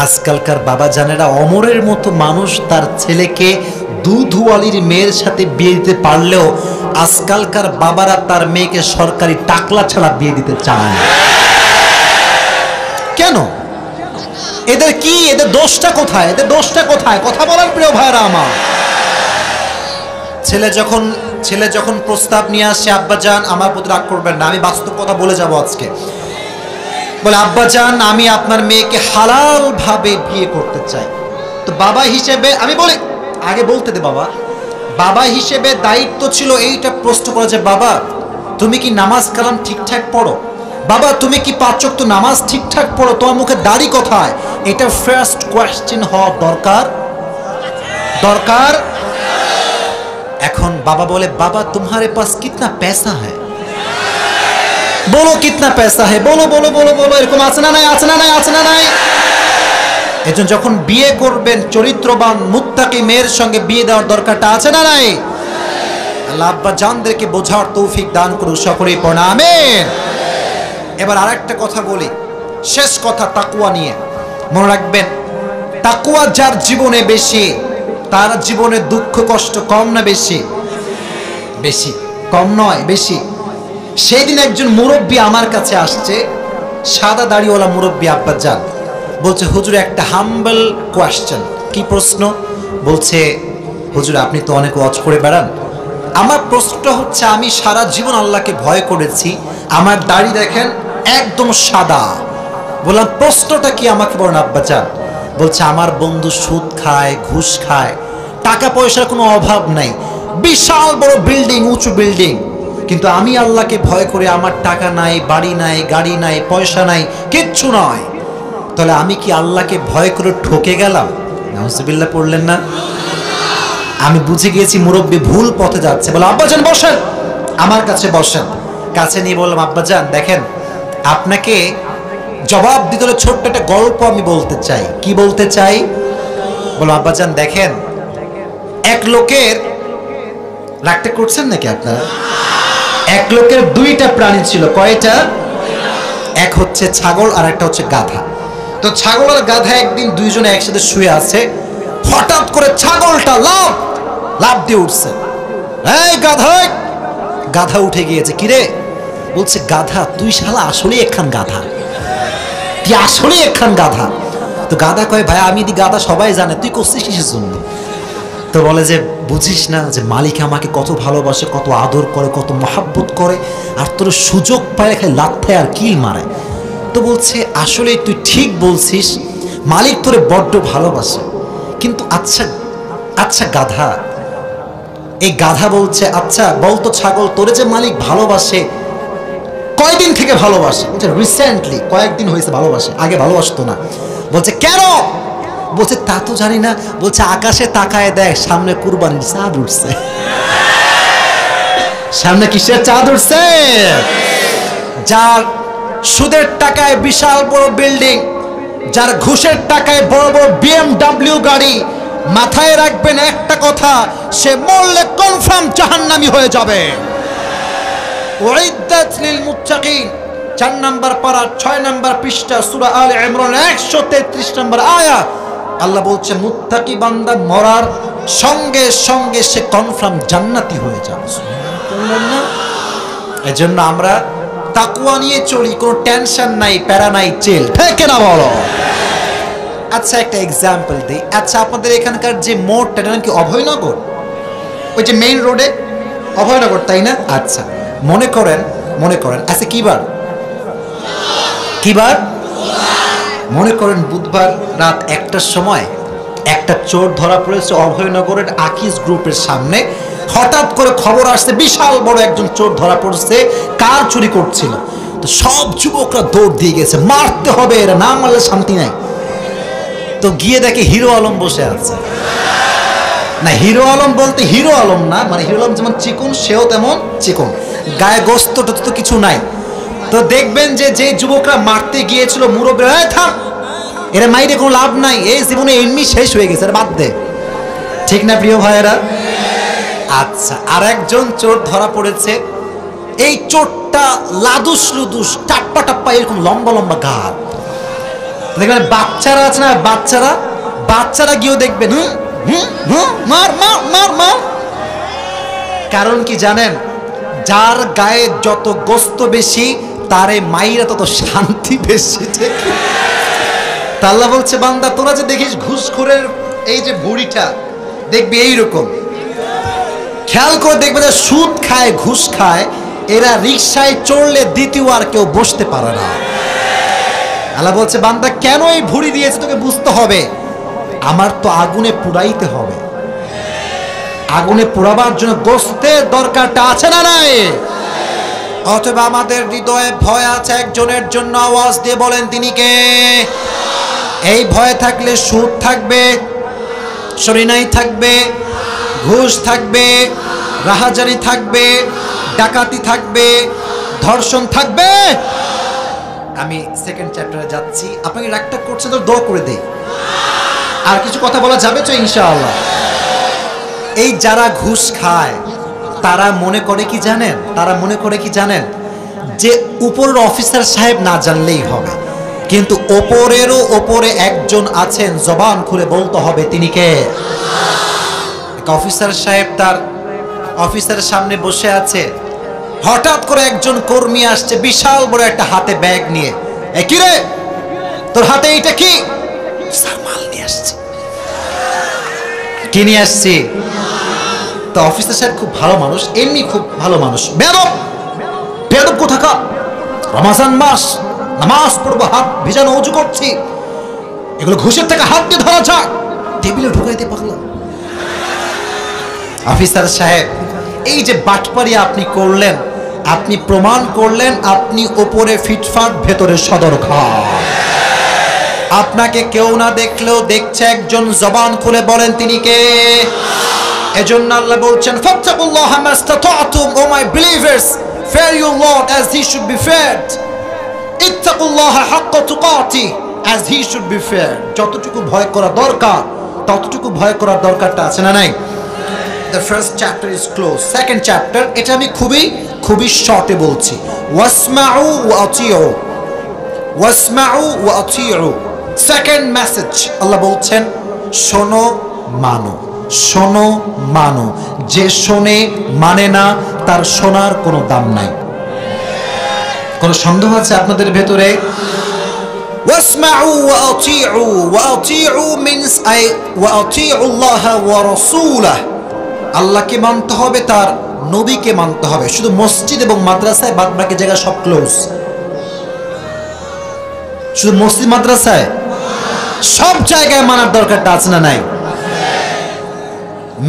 আজকালকার বাবা জানেরা, অমরের মতো মানুষ তার ছেলেকে দুধওয়ালির মেয়ের সাথে বিয়ে দিতে পারলেও আজকালকার বাবারা তার মেয়েকে সরকারি টাকলা ছাড়া বিয়ে দিতে চায় না। কেন? এদের কি, এদের দোষটা কোথায়? এদের দোষটা কোথায়? কথা বলার প্রিয় ভাইরা আমার। ছেলে যখন প্রস্তাব নিয়ে আসে, আব্বা জান আমার প্রতি রাগ করবেন না, আমি বাস্তব কথা বলে যাব আজকে। বলে, আব্বা জান আমি আপনার মেয়েকে হালাল ভাবে বিয়ে করতে চাই। তো বাবা হিসেবে আমি বলি, আগে বলতে দে বাবা, বাবা হিসেবে দায়িত্ব ছিল এইটা প্রশ্ন করা যে, বাবা তুমি কি নামাজ কালাম ঠিকঠাক পড়ো? বাবা তুমি কি 5 ওয়াক্ত নামাজ ঠিকঠাক পড়ো? তোমার মুখে দাড়ি কোথায়? এটা ফার্স্ট কোয়েশ্চেন হওয়া দরকার। এখন বাবা বলে, বাবা तुम्हारे पास कितना पैसा है? বলো কিতনা पैसा है, বলো বলো বলো বলো, এরকম আছে না নাই? আছে না নাই? আছে না নাই? এজন্য যখন বিয়ে করবেন চরিত্রবান মুত্তাকি মেয়ের সঙ্গে বিয়ে দেওয়ার দরকারটা আছে না নাই? আল্লাহ আব্বা জানদেরকে বোঝার তৌফিক দান করুন, সকলেই পড়া আমিন। এবার আরেকটা কথা বলি, শেষ কথা তাকওয়া নিয়ে। মনে রাখবেন, তাকওয়া যার জীবনে বেশি, তার জীবনে দুঃখ কষ্ট কম না বেশি? বেশি, কম নয়, বেশি। সেই দিন একজন মুরব্বী আমার কাছে আসছে, সাদা দাড়িওয়ালা মুরব্বী আব্বা জান। বলছে, হুজুর একটা হাম্বল কোয়েশ্চেন। কি প্রশ্ন? বলছে, হুজুর আপনি তো অনেক ওয়াজ করে বেড়ান, আমার প্রশ্নটা হচ্ছে, আমি সারা জীবন আল্লাহকে ভয় করেছি, আমার দাড়ি দেখেন একদম সাদা। বললাম প্রশ্নটা কি, আমাকে বলেন আব্বা জান। বলছে, আমার বন্ধু সুদ খায়, ঘুষ খায়, টাকা পয়সার কোনো অভাব নাই, বিশাল বড় বিল্ডিং, উঁচু বিল্ডিং, কিন্তু আমি আল্লাহকে ভয় করে, আমার টাকা নাই, বাড়ি নাই, গাড়ি নাই, পয়সা নাই, কিচ্ছু নয়। তাহলে আমি কি আল্লাহকে ভয় করে ঠকে গেলাম? নাউজুবিল্লাহ পড়লেন না? আমি বুঝে গিয়েছি মুরব্বী ভুল পথে যাচ্ছে। বলে, আব্বাজান বসেন, আমার কাছে বসেন। কাছে নিয়ে বললাম, আব্বাজান দেখেন, আপনাকে জবাব দিতে হলে ছোট্ট একটা গল্প আমি বলতে চাই। কি বলতে চাই? বলো, আব্বাজান দেখেন, এক লোকের, রাগটা করছেন নাকি আপনারা? এক লোকের 2টা প্রাণী ছিল। কয়টা? এক হচ্ছে ছাগল আর একটা হচ্ছে গাধা। তো ছাগল আর গাধা একদিন দুইজনে একসাথে শুয়ে আছে, হঠাৎ করে ছাগলটা লাফ দিয়ে উঠছে। এই গাধা উঠে গিয়েছে। কিরে? বলছে, গাধা তুই শালা আসলেই একখান গাধা, তুই আসলেই একখান গাধা। তো গাধা কয়, ভাই আমি দি গাধা সবাই জানে, তুই করছিস কিসের জন্য? তো বলে যে, বুঝিস না যে মালিক আমাকে কত ভালোবাসে, কত আদর করে, কত মহাব্বত করে, আর তোর সুযোগ পায় খালি লাথে আর কিল মারে। তো বলছে, আসলে তুই ঠিক বলছিস, মালিক তোরে বড্ড ভালোবাসে, কিন্তু আচ্ছা গাধা, এই গাধা বলছে, আচ্ছা বলতো ছাগল, তোরে যে মালিক ভালোবাসে কয়দিন থেকে ভালোবাসে? বলছে, রিসেন্টলি, কয়েকদিন হয়েছে ভালোবাসে, আগে ভালোবাসতো না। বলছে, কেন? বলছে, তা তো জানি না। বলছে, আকাশে তাকায় দেখ, সামনে কুরবানির চাঁদ উঠছে। সামনে কিসের চাঁদ উঠছে? যার সুদের টাকায় বিশাল বড় বিল্ডিং, যার ঘুষের টাকায় বড় বড় BMW গাড়ি, মাথায় রাখবেন একটা কথা, সে মরলে কনফার্ম জাহান্নামী হয়ে যাবে। উইদ্দাত লিল মুত্তাকিন, 4 নম্বর পারা 6 নম্বর পৃষ্ঠা সূরা আলে ইমরান 133 নম্বর আয়াত। আল্লাহ বলছে, মুত্তাকি বান্দা মরার সঙ্গে সঙ্গে সে কনফার্ম জান্নাতি হয়ে যাবে। এজন্য আমরা তাকওয়া নিয়ে চলি, কোনো টেনশন নাই, প্যারা নাই, চিল, ঠিক না বলো? আচ্ছা একটা এক্সাম্পল দিই। আচ্ছা আপনাদের এখানকার যে মোড়টা, এটা কি অভয়নগর? ওই যে মেইন রোডে অভয়নগর, তাই না? আচ্ছা মনে করেন আচ্ছা কি বার মনে করেন বুধবার রাত 1টার সময় একটা চোর ধরা পড়েছে অভয়নগরের আকিজ গ্রুপের সামনে। হঠাৎ করে খবর আসছে বিশাল বড় একজন চোর ধরা পড়ছে, কার চুরি করছিল। তো সব যুবকরা দৌড় দিয়ে গেছে, মারতে হবে, এরা না মারলে শান্তি নাই। তো গিয়ে দেখে হিরো আলম বসে আছে। না, হিরো আলম বলতে হিরো আলম না, মানে হিরো আলম যেমন চিকন সেও তেমন চিকন, গায়ে গোস্ত তো কিছু নাই। তো তো দেখবেন যে যে যুবকরা মারতে গিয়েছিল মুরব্বীরা, এই থাম, এরা মাইরে কোনো লাভ নাই, এই জীবনে এমনি শেষ হয়ে গেছে, বাদ দে। ঠিক না প্রিয় ভাইয়েরা? আচ্ছা, আর একজন চোর ধরা পড়েছে। এই চোরটা লাদুস লুদুস, টাপ্পা টাপ্পা, এরকম লম্বা লম্বা গাল। দেখবেন বাচ্চারা আছে না, বাচ্চারা গিয়েও দেখবেন মার মার মার মার। কারণ কি জানেন? যার গায়ে যত গোস্ত বেশি তারে মাইরা তত শান্তি বেশি। ঠিক? আল্লাহ বলছে, বান্দা তোরা যে দেখিস ঘুষখোরের এই যে ভুঁড়িটা দেখবি এইরকম, খেয়াল করে দেখবে যে সুদ খায় ঘুষ খায়, এরা রিকশায় চড়লে দ্বিতীয় আর কেউ বসতে পারে না। আল্লাহ বলছে, বান্দা কেন এই ভুঁড়ি দিয়েছে তোকে বুঝতে হবে, আমার তো আগুনে পুড়াইতে হবে, আগুনে পোড়াবার জন্য গোস্তের দরকারটা আছে না নাই? অথবা আমাদের হৃদয়ে ভয় আছে একজনের জন্য, আওয়াজ দিয়ে বলেন তিনি কে? এই ভয় থাকলে সুদ থাকবে, সরিনাই থাকবে, ঘুষ থাকবে, রাহাজানি থাকবে, ডাকাতি থাকবে, ধর্ষণ থাকবে। আমি সেকেন্ড চ্যাপ্টারে যাচ্ছি, আপনাকে রাগটা করছে তো দোয়া করে দেই। আর কিছু কথা বলা যাবে তো ইনশাআল্লাহ। এই যারা ঘুষ খায় তারা মনে করে কি জানেন? যে উপরের অফিসার সাহেব না জানলেই হবে, কিন্তু ওপরেরও ওপরে একজন আছেন, জবান খুলে বলতে হবে তিনি কে? অফিসার সাহেব তার অফিসারের সামনে বসে আছে, হঠাৎ করে একজন কর্মী আসছে বিশাল বড় একটা হাতে ব্যাগ নিয়ে। কি রে তোর হাতে এইটা কি? স্যার মাল নিয়ে আসছে। কি নিয়ে আসছি? তো অফিসার সাহেব খুব ভালো মানুষ, এমনি খুব ভালো মানুষ। বেয়াদব কোথাকার, রমজান মাস, নামাজ পড়বো, হাত ভিজানো উজু করছি, এগুলো ঘুষের থেকে হাত দিয়ে ধরা যাক, টেবিলে ঢুকাইতে পারলাম। অফিসার সাহেব, এই যে বাটপারি আপনি করলেন, আপনি প্রমাণ করলেন আপনি উপরে ফিটফাট ভেতরে সদরঘাট। আপনাকে কেউ না দেখলেও দেখছে একজন, জবান খুলে বলেন তিনি কে? এজন্য আল্লাহ বলছেন, ফাত্তাকুল্লাহা মাস্তাতাতুম, O my believers, fear your Lord as he should be feared, ইত্তাকুল্লাহা হাক্কা তুকাতি, as he should be feared। যতটুকু ভয় করা দরকার ততটুকু ভয় করার দরকারটা আছে না নাই? The first chapter is closed. Second chapter, এটা আমি খুবই শর্টে বলছি। ওয়াসমাউ ওয়া আতিউ, ওয়াসমাউ ওয়া আতিউ। সেকেন্ড মেসেজ, আল্লাহ বলছেন শোনো মানো, শোনো মানো। যে শোনে মানে না তার শোনার কোনো দাম নাই। কোন সন্দেহ আছে আপনাদের ভেতরে? ওয়াসমাউ ওয়া আতিউ, ওয়া আতিউ মিনস আই ওয়া আতিউ আল্লাহ ওয়া রাসূলাহ। আল্লাহকে মানতে হবে, তার নবীকে মানতে হবে। শুধু মসজিদ এবং মাদ্রাসায়, বাদ বাকি জায়গা সব ক্লোজ। শুধু মসজিদ মাদ্রাসায়, সব জায়গায় মানার দরকারটা আছে না নাই?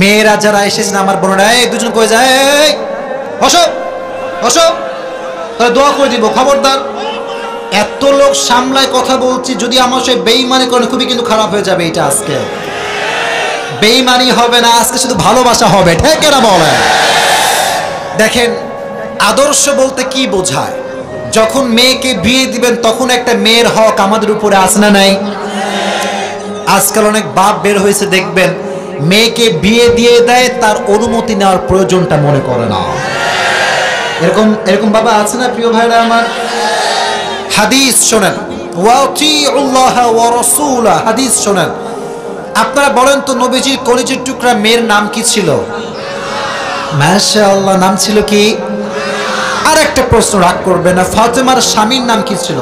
মেয়েরা যারা এসেছেন আমার বোনেরা, এই দুজন কয়ে যায়, বসো বসো, তাহলে দোয়া করে দিব, খবরদার। এত লোক সামলায় কথা বলছি, যদি আমার সে বেঈমানি করেন খুবই কিন্তু খারাপ হয়ে যাবে। এটা আজকে বেঈমানি হবে না, আজকে শুধু ভালোবাসা হবে। ঠিক না বলেন? দেখেন, আদর্শ বলতে কি বোঝায়? যখন মেয়েকে বিয়ে দিবেন তখন একটা মেয়ের হক আমাদের উপরে আছে না নাই? আজকাল অনেক বাপ বের হয়েছে, দেখবেন মেয়েকে বিয়ে দিয়ে দেয়, তার অনুমতি নেওয়ার প্রয়োজনটা মনে করে না। এরকম বাবা আছে না প্রিয় ভাইরা আমার? হাদিস শোনেন, ওয়াতিউল্লাহ ওয়া রাসূলা, হাদিস শোনেন। আপনারা বলেন তো, নবীজির কলিজার টুকরা মেয়ের নাম কি ছিল? মাশাআল্লাহ, নাম ছিল কি? আর একটা প্রশ্ন, রাগ করবে না, ফাতেমার স্বামীর নাম কি ছিল?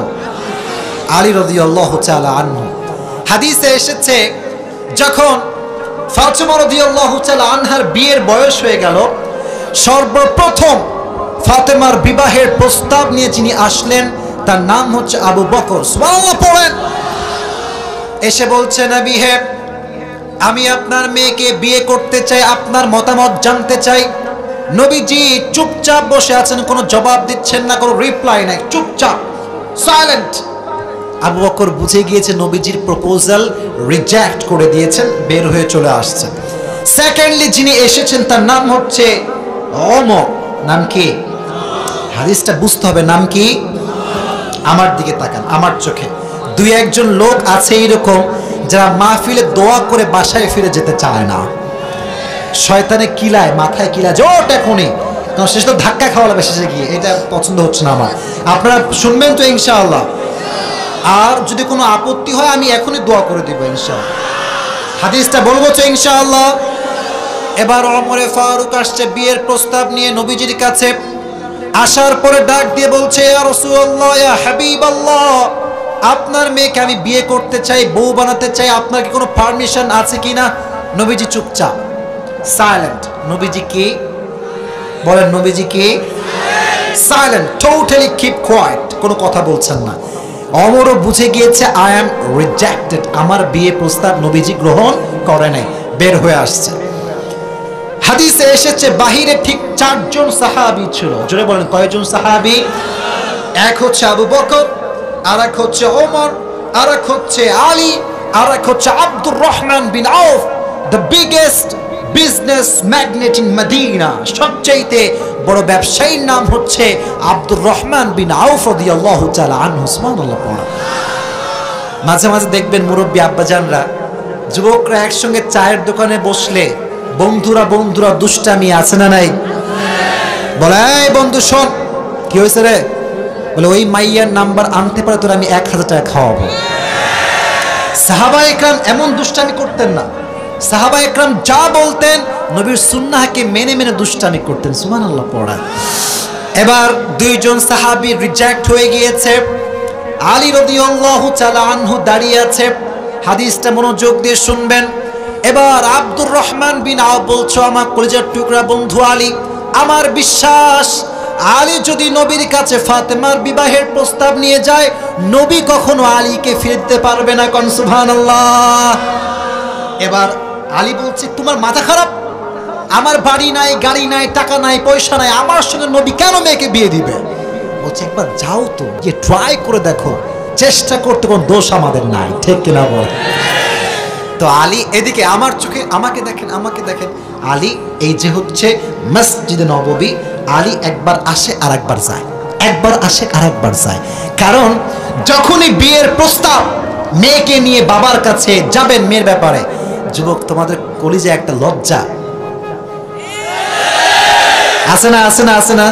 আলী রাদিয়াল্লাহু তাআলা আনহু। হাদিসে এসেছে, যখন ফাতেমা রাদিয়াল্লাহু তাআলা আনহার বিয়ের বয়স হয়ে গেল, সর্বপ্রথম ফাতেমার বিবাহের প্রস্তাব নিয়ে যিনি আসলেন তার নাম হচ্ছে আবু বকর। সুবহানাল্লাহ পড়েন। এসে বলছে, নবী হে, আমি আপনার মেয়েকে বিয়ে করতে চাই, আপনার মতামত জানতে চাই। নবীজি চুপচাপ বসে আছেন, কোনো জবাব দিচ্ছেন না, কোনো রিপ্লাই নাই, চুপচাপ, সাইলেন্ট। আবু বকর বুঝে গিয়েছে নবীজির প্রপোজাল রিজেক্ট করে দিয়েছেন, বের হয়ে চলে আসছেন। সেকেন্ডলি যিনি এসেছেন তার নাম হচ্ছে ওমর। নাম কি? হাদিসটা বুঝতে হবে, নাম কি? আমার দিকে তাকান, আমার চোখে দুই একজন লোক আছে এইরকম যারা মাহফিলে দোয়া করে বাসায় ফিরে যেতে চায় না। শয়তানে কিলায়, মাথায় কিলায় জোট এখনই, কারণ শেষ তো ধাক্কা খাওয়া লাগবে শেষে গিয়ে, এটা পছন্দ হচ্ছে না আমার। আপনারা শুনবেন তো ইনশাআল্লাহ? আর যদি কোনো আপত্তি হয় আমি এখনই দোয়া করে দিব ইনশাআল্লাহ। হাদিসটা বলবো তো ইনশাআল্লাহ। এবার ওমরে ফারুক আসছে বিয়ের প্রস্তাব নিয়ে নবীজির কাছে। আসার পরে ডাক দিয়ে বলছে, ইয়া রাসূলুল্লাহ, ইয়া হাবিবাল্লাহ, আপনার মেয়েকে আমি বিয়ে করতে চাই, বউ বানাতে চাই, আপনার কি কোনো পারমিশন আছে কিনা? নবীজি চুপচাপ, সাইলেন্ট। নবীজি কি বলেন? নবীজি কি? সাইলেন্ট, টোটালি কিপ কোয়াইট, কোনো কথা বলছেন না। ওমরও বুঝে গিয়েছে আই অ্যাম রিজেক্টেড, আমার বিয়ে প্রস্তাব নবীজি গ্রহণ করে নাই, বের হয়ে আসছে। হাদিসে এসেছে বাহিরে ঠিক 4 জন সাহাবী ছিল। জোরে বলেন কয়জন সাহাবী? এক হচ্ছে আবু বকর, আর এক হচ্ছে ওমর, আর এক হচ্ছে আলী, আর এক হচ্ছে Abdur Rahman bin Auf, the biggest business magnate in Medina. সবচেয়ে বড় ব্যবসায়ীর নাম হচ্ছে আব্দুর রহমান বিন আউফ রাদিয়াল্লাহু তাআলা আনহু। সুবহানাল্লাহ। মাঝে মাঝে দেখবেন মুরব্বী আব্বাজানরা, যুবকরা একসঙ্গে চায়ের দোকানে বসলে বন্ধুরা বন্ধুরা দুষ্টামি আছে না নাই? বলে, এই বন্ধু শোন, কি হয়েছে রে? বলে, ওই মাইয়ার নাম্বার আনতে পারে তোর আমি 1000 টাকা খাওয়াবো। সাহাবায়ে কেরাম এমন দুষ্টামি করতেন না। সাহাবায়ে কেরাম যা বলতেন নবীর সুন্নাহকে মেনে মেনে দুষ্টামি করতেন। সুবহানাল্লাহ পড়া। এবার 2 জন সাহাবী রিজেক্ট হয়ে গিয়েছে। আলী রাদিয়াল্লাহু তাআলা আনহু দাঁড়িয়ে আছে। হাদিসটা মনোযোগ দিয়ে শুনবেন। এবার আব্দুর রহমান বিন আউফ বলছো, আমার কলিজার টুকরা বন্ধু আলী, আমার বিশ্বাস আলী যদি নবীর কাছে ফাতেমার বিবাহের প্রস্তাব নিয়ে যায়, নবী কখনো আলীকে ফিরে দিতে পারবে না। কোন সুবহানাল্লাহ। এবার আলী বলছে, তোমার মাথা খারাপ? আমার বাড়ি নাই, গাড়ি নাই, টাকা নাই, পয়সা নাই, আমার সঙ্গে নবী কেন মেয়েকে বিয়ে দিবে? বলছে, একবার যাও তো, গিয়ে ট্রাই করে দেখো, চেষ্টা করতে কোনো দোষ আমাদের নাই, ঠিক কিনা বল? তো আলী এদিকে আমার চোখে, আমাকে দেখেন, আমাকে দেখেন। আলী এই যে হচ্ছে মসজিদে নববী, আলী একবার আসে আর একবার যায়, একবার আসে আর একবার যায়। কারণ যখনই বিয়ের প্রস্তাব মেয়েকে নিয়ে বাবার কাছে যাবেন মেয়ের ব্যাপারে, যুবক তোমাদের কলিজায় একটা লজ্জা আছে না? আছে না? আছে না?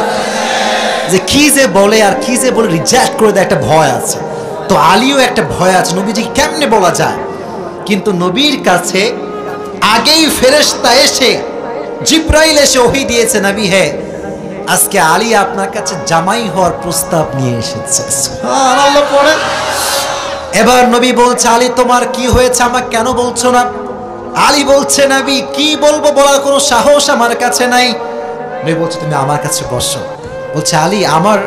যে কি যে বলে আর কি যে বলে রিজেক্ট করে দেয়, একটা ভয় আছে। তো আলীও একটা ভয় আছে, নবীজি কেমনে বলা যায়? কিন্তু নবীর কাছে আগেই ফেরেশতা এসে, জিব্রাইল এসে ওহী দিয়েছে, নবী হে, আজকে আলী আপনার কাছে জামাই হওয়ার প্রস্তাব নিয়ে এসেছে। সুবহানাল্লাহ পড়ে। এবার নবী বলছে, আলী তোমার কি হয়েছে, আমাকে কেন বলছো না? আলী বলছে, নবী কি বলবো, বলার কোনো সাহস আমার কাছে নাই। নবী বলছে, তুমি আমার কাছে বসো। বলছে, আলী আমার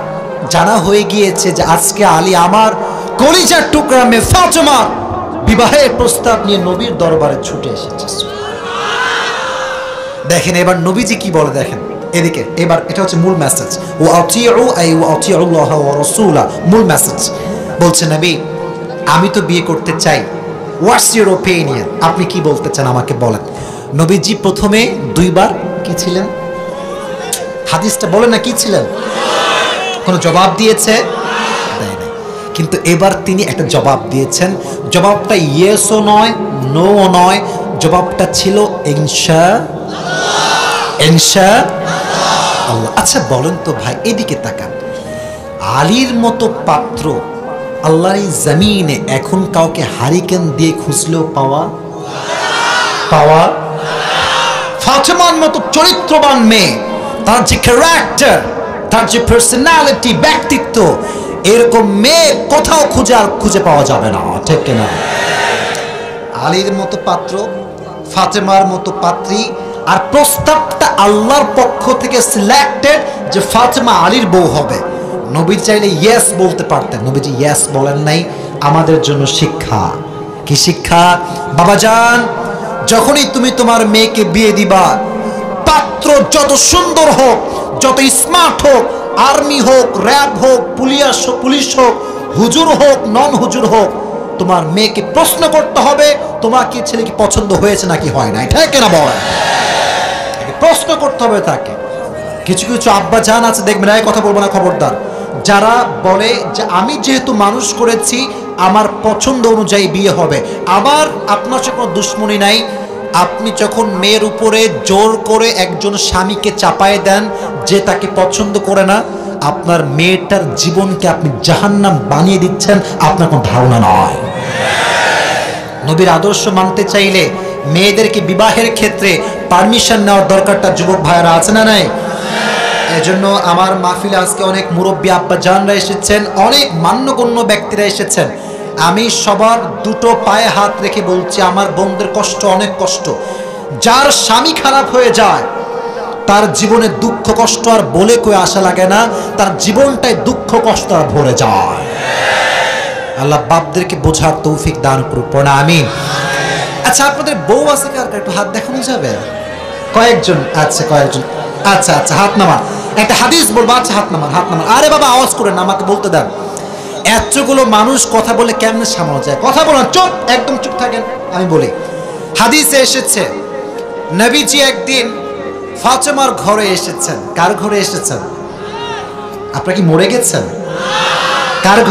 জানা হয়ে গিয়েছে যে আজকে আলী আমার কলিজার টুকরা মেয়ে ফাতেমা বিবাহের প্রস্তাব নিয়ে নবীর দরবারে ছুটে এসেছে। দেখেন এবার নবীজি কি বলে, দেখেন এদিকে। এবার এটা হচ্ছে মূল মেসেজ, ওয়া আতিউ আই ওয়া আতিউল্লাহ ওয়া রাসূলা, মূল মেসেজ। বলছে, নবী আমি তো বিয়ে করতে চাই, হোয়াটস ইউর ওপিনিয়ন, আপনি কি বলতে চান আমাকে বলেন। নবীজি প্রথমে 2 বার কি ছিলেন? হাদিসটা বলে না কি ছিলেন? কোনো জবাব দিয়েছে? দেয় নাই। কিন্তু এবার তিনি একটা জবাব দিয়েছেন। জবাবটা ইয়েসও নয়, নো নয়, জবাবটা ছিল ইনশাআল্লাহ। ইনশাআল্লাহ। আচ্ছা বলেন তো ভাই, এদিকে তাকান, আলীর মতো পাত্র আল্লাহর এই জমিনে এখন কাউকে হারিকেন দিয়ে খুঁজলেও পাওয়া? ফাতেমার মতো চরিত্রবান মেয়ে, তার যে ক্যারেক্টার, তার যে পার্সোনালিটি, ব্যক্তিত্ব, এরকম মেয়ে কোথাও খুঁজে পাওয়া যাবে না, ঠিক কিনা? আলীর মতো পাত্র, ফাতেমার মতো পাত্রী, আর প্রস্তাবটা আল্লাহর পক্ষ থেকে সিলেক্টেড যে ফাতেমা আলীর বউ হবে। নবী চাইলে ইয়েস বলতে পারতেন, নবীজি ইয়েস বলেন নাই। আমাদের জন্য শিক্ষা। কি শিক্ষা? বাবাজান, যখনই তুমি তোমার মেয়েকে বিয়ে দিবা, পাত্র যত সুন্দর হোক, যত স্মার্ট হোক, আর্মি হোক, র্যাব হোক, পুলিশ হোক, হুজুর হোক, নন হুজুর হোক, তোমার মেয়েকে প্রশ্ন করতে হবে তোমার কি ছেলে কি পছন্দ হয়েছে নাকি হয় না, ঠিক কিনা বলেন? প্রশ্ন করতে হবে তাকে। কিছু কিছু আব্বা জান আছে দেখবেন, এই কথা বলবো না খবরদার, যারা বলে যে আমি যেহেতু মানুষ করেছি আমার পছন্দ অনুযায়ী বিয়ে হবে। আবার আপনার সাথে কোনো দুশ্মনী নাই, আপনি যখন মেয়ের উপরে জোর করে একজন স্বামীকে চাপায় দেন যে তাকে পছন্দ করে না, আপনার মেয়েটার জীবনকে আপনি জাহান্নাম বানিয়ে দিচ্ছেন, আপনার কোনো ধারণা নয়। নবীর আদর্শ মানতে চাইলে মেয়েদেরকে বিবাহের ক্ষেত্রে পারমিশন নেওয়ার দরকারটা যুবক ভাইয়েরা আছে না নাই? এজন্য আমার মাহফিলে আজকে অনেক মুরব্বী আব্বা জানরা এসেছেন, অনেক মান্যগণ্য ব্যক্তিরা এসেছেন। আমি সবার দুটো পায়ে হাত রেখে বলছি, আমার বোনদের কষ্ট অনেক কষ্ট। যার স্বামী খারাপ হয়ে যায় তার জীবনে দুঃখ কষ্ট আর বলে কই আসা লাগে না, তার জীবনটাই দুঃখ কষ্ট আর ভরে যায়। আল্লাহ বাপদেরকে বোঝার তৌফিক দান করুক, পড়া আমিন। আচ্ছা, আপনাদের বউ আছে কার কার? একটু হাত দেখানো যাবে? কয়েকজন? আচ্ছা কয়েকজন। আচ্ছা আচ্ছা, হাত নামান। একটা হাদিস বলবো। আচ্ছা, হাত নামান, হাত নামান। আরে বাবা, আওয়াজ করেন না, আমাকে বলতে দেন। এতগুলো মানুষ কথা বলে কেমনে সামলানো যায়? কথা বলো না, চুপ, একদম চুপ থাকেন। আমি বলি, হাদিসে এসেছে নবীজি একদিন ফাতেমার ঘরে এসেছেন। কার ঘরে এসেছেন? আপনারা কি মরে গেছেন? কার ঘরে?